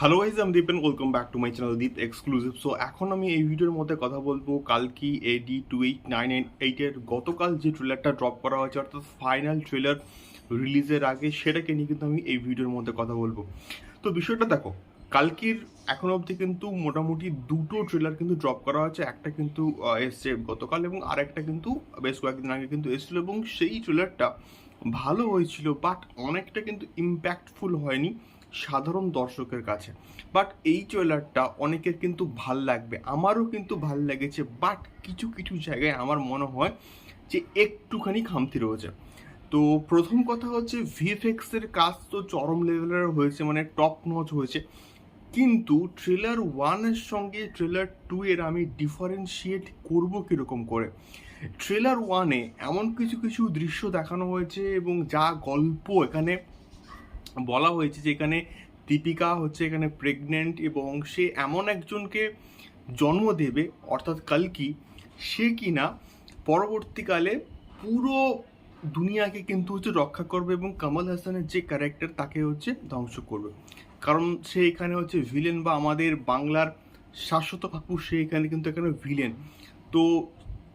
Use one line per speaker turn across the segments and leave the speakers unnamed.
Hello guys, আমি Deep and welcome back to my channel Deep exclusive. So এখন আমি এই ভিডিওর মধ্যে কথা বলবো কালকি AD2898 গতকাল যে ট্রেলারটা ড্রপ করা হয়েছে, অর্থাৎ ফাইনাল ট্রেলার রিলিজের আগে, সেটাকে নিয়ে কিন্তু আমি এই ভিডিওর মধ্যে কথা বলবো। তো বিষয়টা দেখো, কালকির এখন অবধি কিন্তু মোটামুটি দুটো ট্রেলার কিন্তু ড্রপ করা হয়েছে। একটা কিন্তু এসছে গতকাল এবং আরেকটা কিন্তু বেশ কয়েকদিন আগে কিন্তু এসেছিলো, এবং সেই ট্রেলারটা ভালো হয়েছিল, বাট অনেকটা কিন্তু ইম্প্যাক্টফুল হয়নি সাধারণ দর্শকের কাছে। বাট এই ট্রেলারটা অনেকের কিন্তু ভাল লাগবে, আমারও কিন্তু ভাল লেগেছে, বাট কিছু কিছু জায়গায় আমার মনে হয় যে একটুখানি খামতি রয়েছে। তো প্রথম কথা হচ্ছে, ভিএফএক্সের কাজ তো চরম লেভেলের হয়েছে, মানে টপ নচ হয়েছে, কিন্তু ট্রেলার ওয়ানের সঙ্গে ট্রেলার টু এর আমি ডিফারেন্সিয়েট করবো কীরকম করে। ট্রেলার ওয়ানে এমন কিছু কিছু দৃশ্য দেখানো হয়েছে এবং যা গল্প এখানে বলা হয়েছে যে এখানে দীপিকা হচ্ছে এখানে প্রেগনেন্ট এবং সে এমন একজনকে জন্ম দেবে, অর্থাৎ কালকি, সে কিনা পরবর্তীকালে পুরো দুনিয়াকে কিন্তু হচ্ছে রক্ষা করবে এবং কমল হাসানের যে ক্যারেক্টার তাকে হচ্ছে ধ্বংস করবে, কারণ সে এখানে হচ্ছে ভিলেন, বা আমাদের বাংলার শাশ্বত কাকু সে এখানে কিন্তু এখানে ভিলেন। তো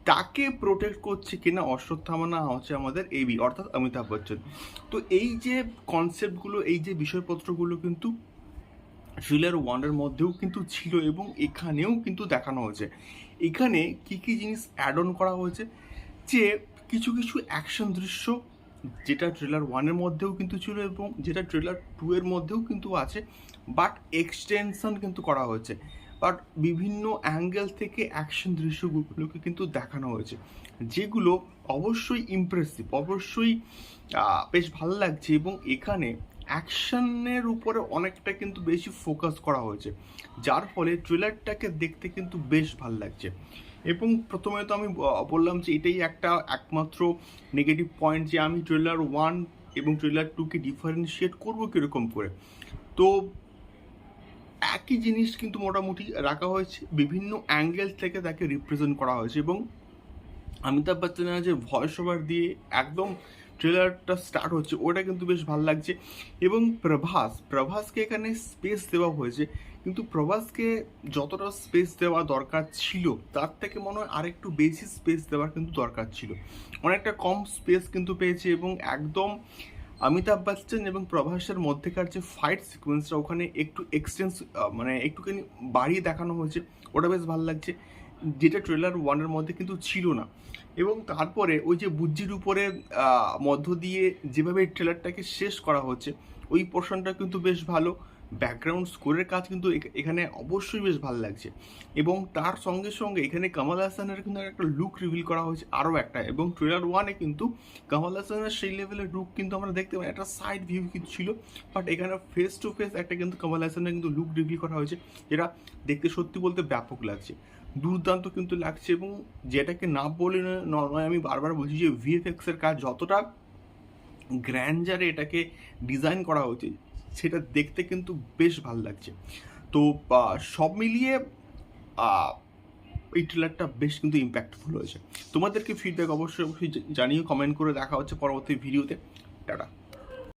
তাকে প্রোটেক্ট করছে কিনা অশ্বত্থামা, না হচ্ছে আমাদের এবি অর্থাৎ অমিতাভ বচ্চন। তো এই যে কনসেপ্টগুলো, এই যে বিষয়পত্রগুলো কিন্তু থ্রিলার ওয়ানের মধ্যেও কিন্তু ছিল এবং এখানেও কিন্তু দেখানো হয়েছে। এখানে কি কি জিনিস অ্যাড অন করা হয়েছে, যে কিছু কিছু অ্যাকশন দৃশ্য যেটা ট্রেলার ওয়ানের মধ্যেও কিন্তু ছিল এবং যেটা ট্রেলার টু এর মধ্যেও কিন্তু আছে, বাট এক্সটেনশন কিন্তু করা হয়েছে। বাট বিভিন্ন অ্যাঙ্গেল থেকে অ্যাকশন দৃশ্যগুলোকে কিন্তু দেখানো হয়েছে, যেগুলো অবশ্যই ইমপ্রেসিভ, অবশ্যই বেশ ভালো লাগছে। এবং এখানে অ্যাকশনের উপরে অনেকটা কিন্তু বেশি ফোকাস করা হয়েছে, যার ফলে ট্রেলারটাকে দেখতে কিন্তু বেশ ভালো লাগছে। এবং প্রথমে তো আমি বললাম যে এটাই একটা একমাত্র নেগেটিভ পয়েন্ট, যে আমি ট্রেলার ওয়ান এবং ট্রেলার টুকে ডিফারেন্সিয়েট করবো কীরকম করে। তো একই জিনিস কিন্তু মোটামুটি রাখা হয়েছে, বিভিন্ন অ্যাঙ্গেল থেকে তাকে রিপ্রেজেন্ট করা হয়েছে। এবং অমিতাভ বচ্চনের যে ভয়েস ওভার দিয়ে একদম ট্রেলারটা স্টার্ট হচ্ছে, ওটা কিন্তু বেশ ভালো লাগছে। এবং প্রভাসকে এখানে স্পেস দেওয়া হয়েছে, কিন্তু প্রভাসকে যতটা স্পেস দেওয়া দরকার ছিল তার থেকে মনে হয় আরেকটু বেশি স্পেস দেওয়ার কিন্তু দরকার ছিল, অনেকটা কম স্পেস কিন্তু পেয়েছে। এবং একদম অমিতাভ বচ্চন এবং প্রভাসের মধ্যেকার যে ফাইট সিকোয়েন্সটা, ওখানে একটু এক্সটেন্স মানে একটুখানি বাড়িয়ে দেখানো হয়েছে, ওটা বেশ ভালো লাগছে, যেটা ট্রেলার ওয়ানের মধ্যে কিন্তু ছিল না। এবং তারপরে ওই যে বুজ্জির উপরে মধ্য দিয়ে যেভাবে ট্রেলারটাকে শেষ করা হচ্ছে, ওই পোর্শনটা কিন্তু বেশ ভালো। ব্যাকগ্রাউন্ড স্কোরের কাজ কিন্তু এখানে অবশ্যই বেশ ভালো লাগছে। এবং তার সঙ্গে সঙ্গে এখানে কমল হাসানের কিন্তু একটা লুক রিভিল করা হয়েছে আরও একটা, এবং ট্রেলার ওয়ানে কিন্তু কমল হাসানের সেই লেভেলের লুক কিন্তু আমরা দেখতে পাই, একটা সাইড ভিউ কিন্তু ছিল, বাট এখানে ফেস টু ফেস একটা কিন্তু কমল হাসানের কিন্তু লুক রিভিল করা হয়েছে, যেটা দেখতে সত্যি বলতে ব্যাপক লাগছে, দুর্দান্ত কিন্তু লাগছে। এবং যেটাকে না বলে নয়, আমি বারবার বলছি যে ভিএফএক্সের কাজ যতটা গ্র্যান্ডারে এটাকে ডিজাইন করা হয়েছে, সেটা দেখতে কিন্তু বেশ ভালো লাগছে। তো সব মিলিয়ে এই ট্রেলারটা বেশ কিন্তু ইম্প্যাক্টফুল হয়েছে। তোমাদেরকে ফিডব্যাক অবশ্যই অবশ্যই জানিয়ে কমেন্ট করে, দেখা হচ্ছে পরবর্তী ভিডিওতে। টাটা।